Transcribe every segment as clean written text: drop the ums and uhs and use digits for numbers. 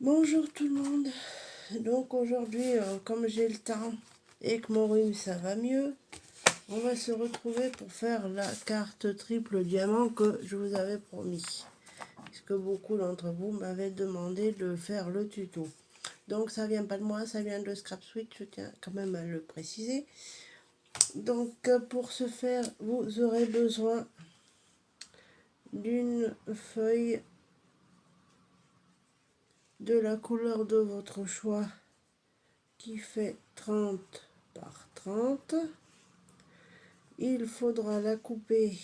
Bonjour tout le monde. Donc aujourd'hui, comme j'ai le temps et que mon rhume ça va mieux, on va se retrouver pour faire la carte triple diamant que je vous avais promis. Puisque beaucoup d'entre vous m'avaient demandé de faire le tuto. Donc ça vient pas de moi, ça vient de ScrapSuite, je tiens quand même à le préciser. Donc pour ce faire, vous aurez besoin d'une feuille de la couleur de votre choix qui fait 30 par 30. Il faudra la couper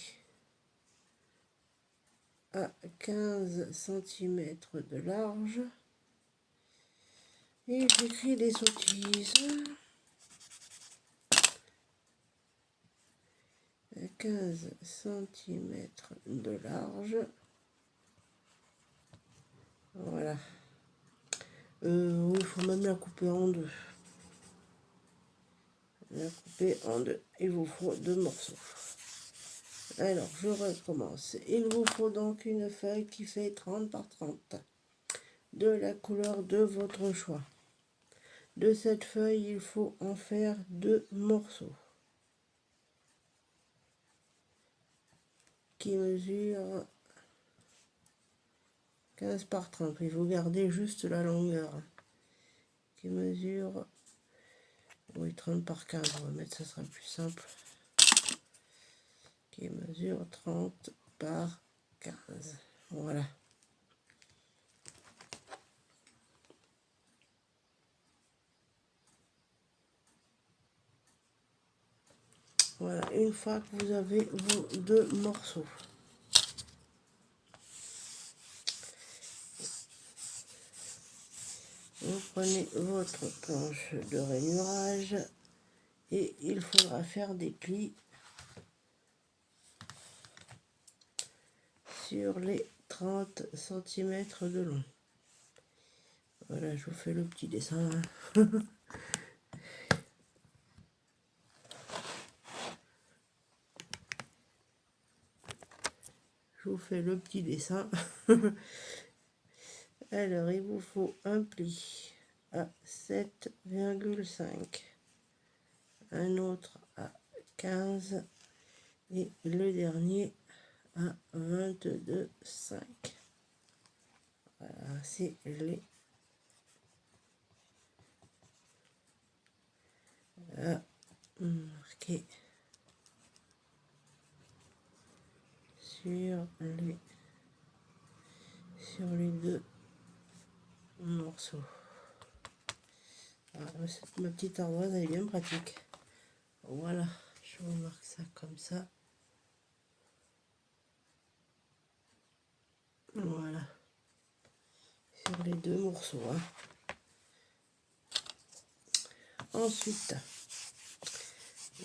à 15 cm de large. Et j'écris des sottises. À 15 cm de large. Voilà. Il faut même la couper en deux. La couper en deux. Il vous faut deux morceaux. Alors, je recommence. Il vous faut donc une feuille qui fait 30 par 30 de la couleur de votre choix. De cette feuille, il faut en faire deux morceaux qui mesurent 15 par 30. Il faut garder juste la longueur qui mesure, oui, 30 par 15. On va mettre, ça sera plus simple. Qui mesure 30 par 15. Voilà. Voilà, une fois que vous avez vos deux morceaux, vous prenez votre planche de rainurage et il faudra faire des plis sur les 30 cm de long. Voilà, je vous fais le petit dessin. Je vous fais le petit dessin. Alors, il vous faut un pli à 7,5, un autre à 15 et le dernier à 22,5. Voilà, c'est les à marquer sur les deux morceaux. Alors, ma petite ardoise, elle est bien pratique. Voilà, je vous marque ça comme ça. Voilà, sur les deux morceaux. Ensuite,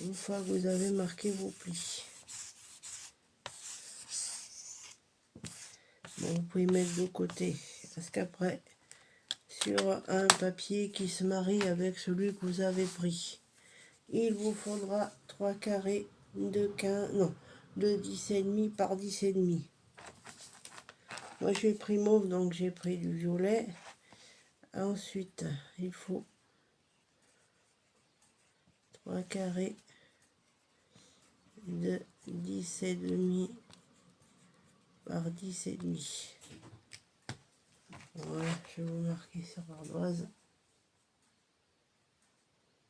une fois que vous avez marqué vos plis, bon, vous pouvez mettre de côté, parce qu'après, sur un papier qui se marie avec celui que vous avez pris, il vous faudra 3 carrés de 15, non, de 10,5 par 10,5. Moi j'ai pris mauve, donc j'ai pris du violet. Ensuite, il faut 3 carrés de 10,5 par 10,5. Voilà, je vais vous marquer sur l'ardoise.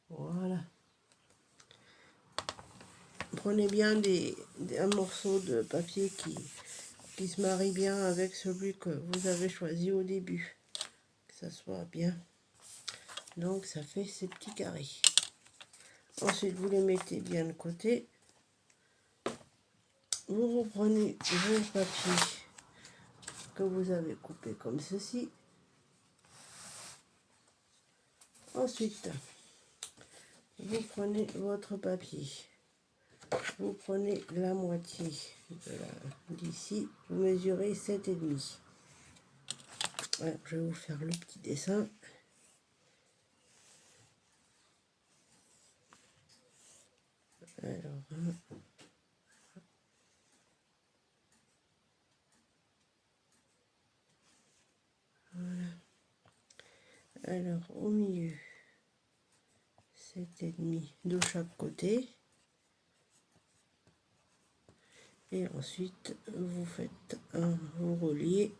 Voilà. Prenez bien un morceau de papier qui se marie bien avec celui que vous avez choisi au début. Que ça soit bien. Donc ça fait ces petits carrés. Ensuite, vous les mettez bien de côté. Vous reprenez vos papiers que vous avez coupés comme ceci. Ensuite, vous prenez votre papier. Vous prenez la moitié d'ici. Vous mesurez 7,5. Voilà, je vais vous faire le petit dessin. Alors, voilà. Alors, au milieu, 7,5 de chaque côté. Et ensuite, vous faites vous reliez.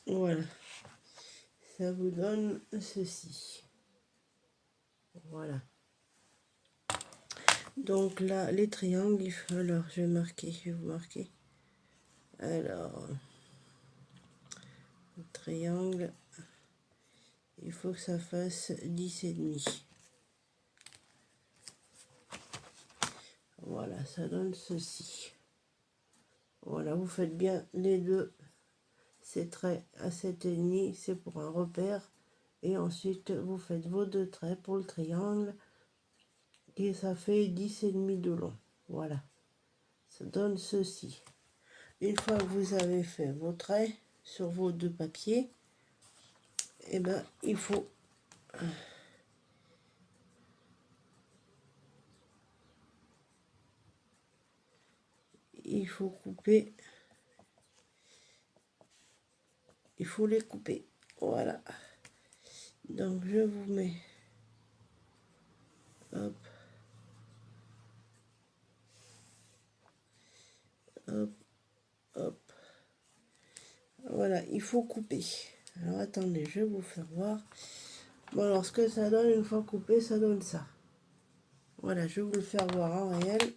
Voilà. Ça vous donne ceci. Voilà. Donc là, les triangles, alors je vais vous marquer. Alors, le triangle, il faut que ça fasse 10,5. Voilà, ça donne ceci. Voilà, vous faites bien les deux. Ces traits à 7,5, c'est pour un repère. Et ensuite, vous faites vos deux traits pour le triangle. Et ça fait 10,5 de long. Voilà. Ça donne ceci. Une fois que vous avez fait vos traits sur vos deux papiers, et ben il faut couper, il faut les couper. Voilà. Donc je vous mets, hop, hop, hop. Voilà, il faut couper. Alors attendez, je vais vous faire voir. Bon, alors ce que ça donne une fois coupé, ça donne ça. Voilà, je vais vous le faire voir en réel.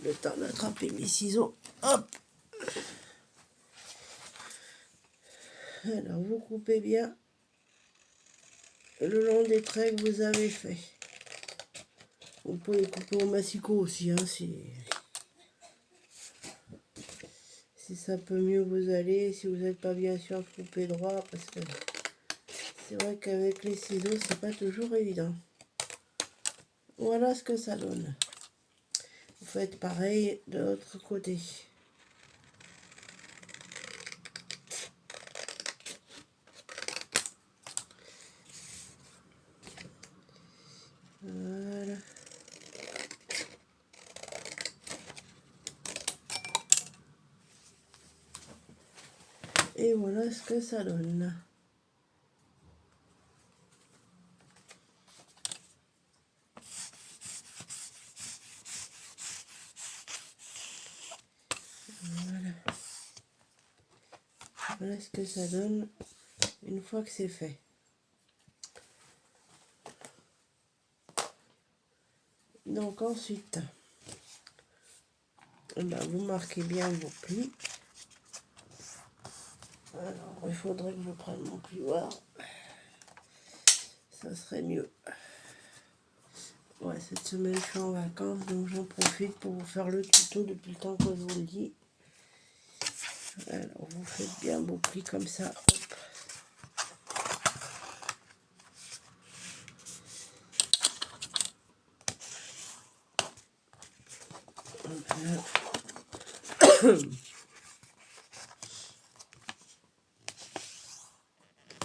Le temps d'attraper mes ciseaux. Hop. Alors vous coupez bien le long des traits que vous avez fait. Vous pouvez couper au massicot aussi, hein, si ça peut mieux vous aller, si vous n'êtes pas bien sûr de couper droit, parce que c'est vrai qu'avec les ciseaux, c'est pas toujours évident. Voilà ce que ça donne. Vous faites pareil de l'autre côté. Voilà. Et voilà ce que ça donne. Voilà. Voilà ce que ça donne une fois que c'est fait. Donc ensuite, ben, vous marquez bien vos plis. Alors, il faudrait que je prenne mon plioir. Ça serait mieux. Ouais, cette semaine, je suis en vacances, donc j'en profite pour vous faire le tuto depuis le temps que je vous le dis. Alors, vous faites bien vos plis comme ça. Hop. Voilà.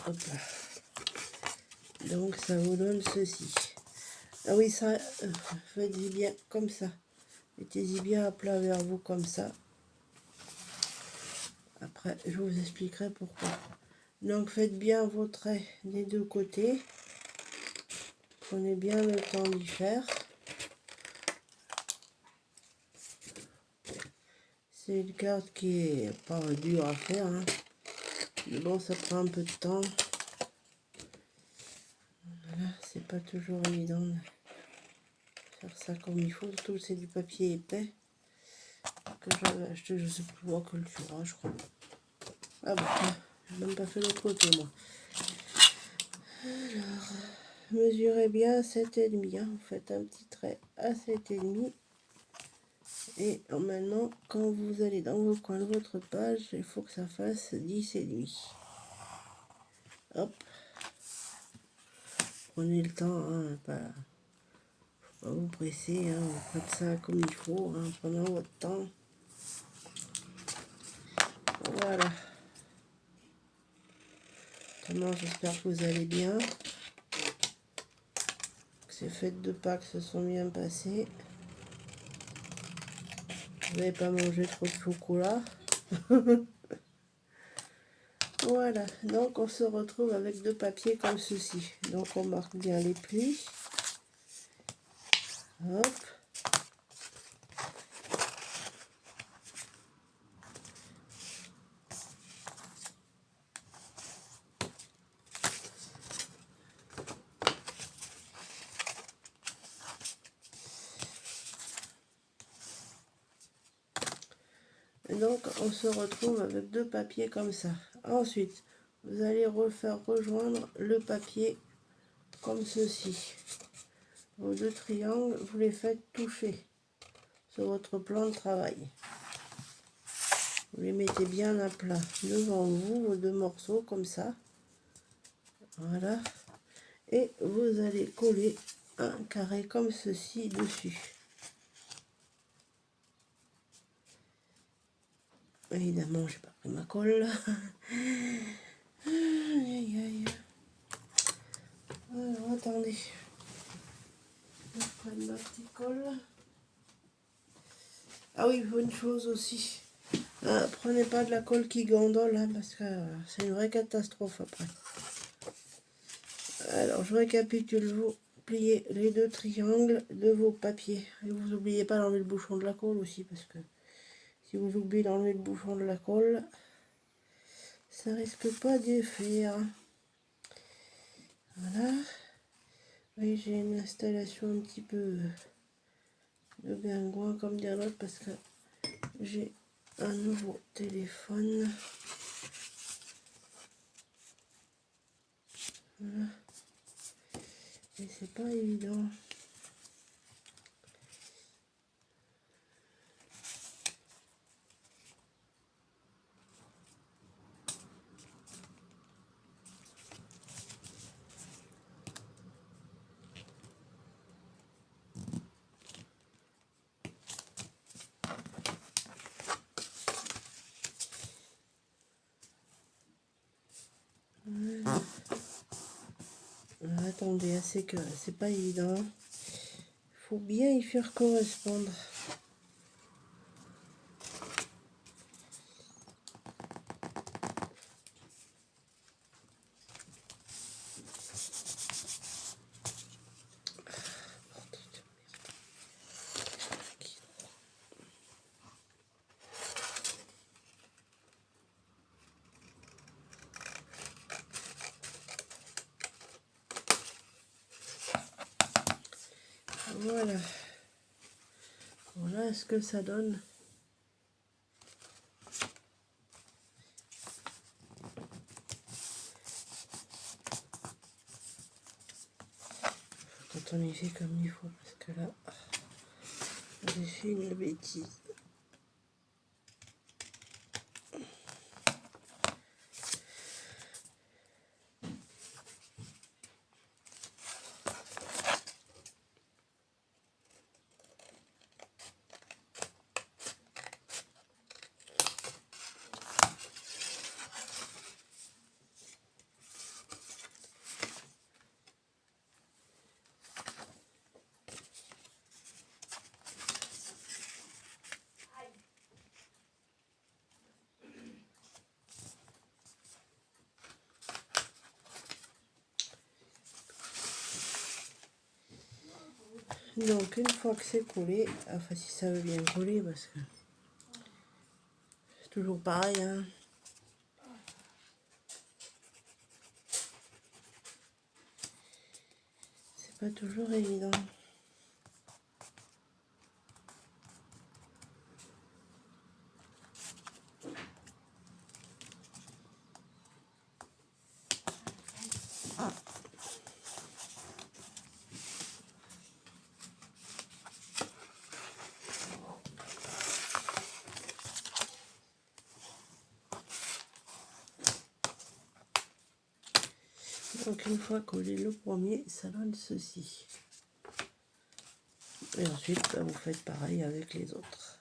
Hop là. Donc, ça vous donne ceci. Ah oui, ça, faites-y bien comme ça. Mettez-y bien à plat vers vous comme ça. Après, je vous expliquerai pourquoi. Donc, faites bien vos traits des deux côtés. Prenez bien le temps d'y faire. C'est une carte qui est pas dure à faire, hein. Mais bon, ça prend un peu de temps. Voilà, c'est pas toujours évident de faire ça comme il faut. Surtout c'est du papier épais que j'avais acheté, je sais plus moi, Cultura, je crois. Ah bah, j'ai même pas fait l'autre côté, moi. Alors, mesurez bien 7,5, hein. Vous faites un petit trait à 7,5. Et maintenant, quand vous allez dans vos coins de votre page, il faut que ça fasse 10,5. Hop. Prenez le temps, hein, pas vous presser, hein, vous faites ça comme il faut, hein, prenant votre temps. Voilà. Maintenant, j'espère que vous allez bien, que ces fêtes de Pâques se sont bien passées. Vous n'avez pas mangé trop de chocolat. Voilà, donc on se retrouve avec deux papiers comme ceci. Donc on marque bien les plis. Hop. Et donc on se retrouve avec deux papiers comme ça. Ensuite, vous allez refaire rejoindre le papier comme ceci. Vos deux triangles, vous les faites toucher sur votre plan de travail. Vous les mettez bien à plat devant vous, vos deux morceaux comme ça. Voilà. Et vous allez coller un carré comme ceci dessus. Évidemment, j'ai pas pris ma colle. Aïe, aïe. Alors, attendez. Je prends ma petite colle. Ah oui, une chose aussi. Prenez pas de la colle qui gondole, hein, parce que c'est une vraie catastrophe après. Alors, je récapitule. Vous pliez les deux triangles de vos papiers. Et vous n'oubliez pas d'enlever le bouchon de la colle aussi, parce que si vous oubliez d'enlever le bouchon de la colle, ça risque pas de faire. Voilà. Oui, j'ai une installation un petit peu de guingouin comme dire l'autre, parce que j'ai un nouveau téléphone. Voilà. Et c'est pas évident. Voilà. Attendez, c'est que c'est pas évident. Il faut bien y faire correspondre. Voilà. Voilà ce que ça donne. Quand on y fait comme il faut, parce que là, j'ai fait une bêtise. Donc une fois que c'est collé, enfin si ça veut bien coller, parce que c'est toujours pareil, hein. C'est pas toujours évident. Donc une fois collé le premier, ça donne ceci. Et ensuite, bah, vous faites pareil avec les autres.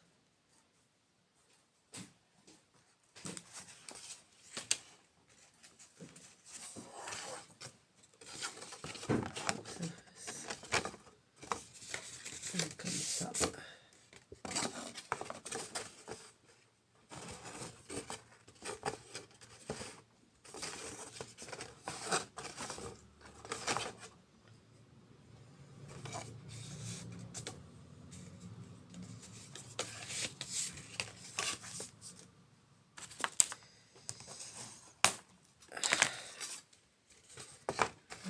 ça.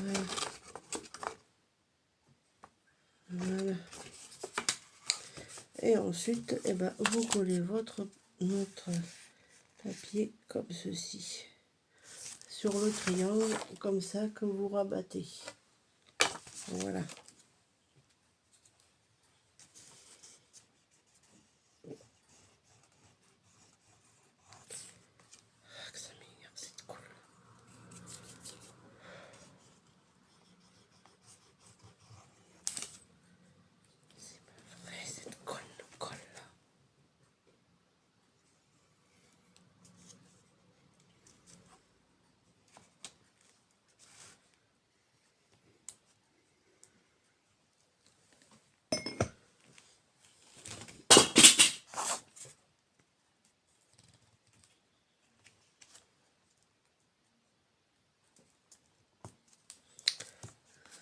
Voilà. Voilà. Et ensuite, eh ben, vous collez notre papier comme ceci sur le triangle, comme ça, que vous rabattez. Voilà. Ah, que ça m'énerve cette colle. C'est pas vrai cette colle là.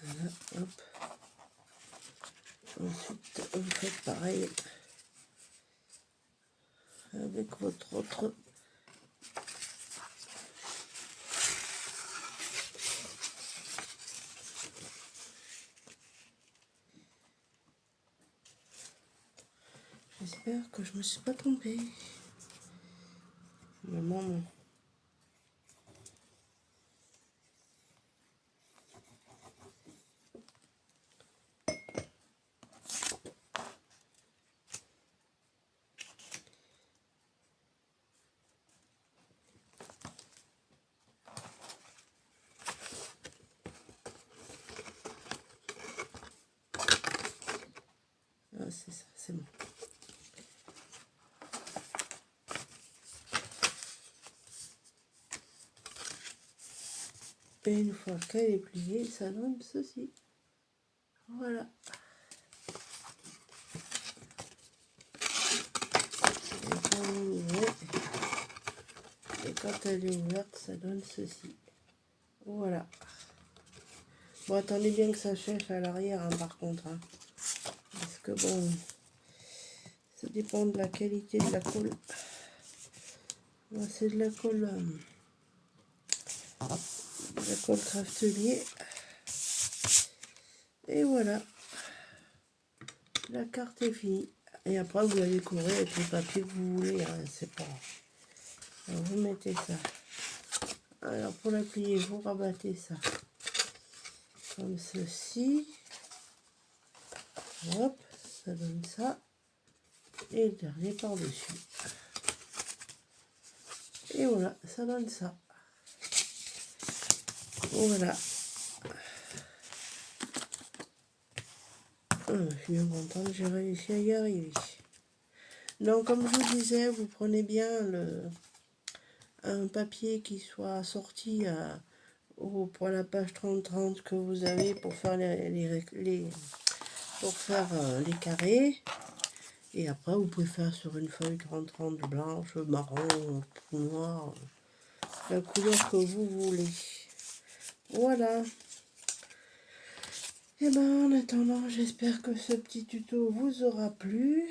Voilà, hop. Ensuite, vous faites pareil avec votre autre. J'espère que je me suis pas trompée. Maman, non. Ah, c'est ça, c'est bon. Et une fois qu'elle est pliée, ça donne ceci. Voilà. Et quand elle est ouverte, ça donne ceci. Voilà. Bon, attendez bien que ça sèche à l'arrière, hein, par contre. Hein. Parce que bon, ça dépend de la qualité de la colle. C'est de la colle Craftelier. Et voilà. La carte est finie. Et après, vous la décorez avec les papiers que vous voulez. Hein, c'est pas... Alors, vous mettez ça. Alors, pour la plier, vous rabattez ça. Comme ceci. Hop, ça donne ça. Et le dernier par-dessus. Et voilà, ça donne ça. Voilà. Je suis bien contente, j'ai réussi à y arriver. Donc, comme je vous disais, vous prenez bien un papier qui soit sorti pour la page 30-30 que vous avez pour faire les carrés. Et après, vous pouvez faire sur une feuille 30-30 blanche, marron, noir, la couleur que vous voulez. Voilà. Et ben en attendant, j'espère que ce petit tuto vous aura plu.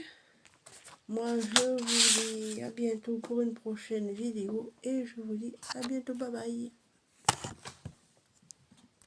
Moi, je vous dis à bientôt pour une prochaine vidéo et je vous dis à bientôt, bye bye.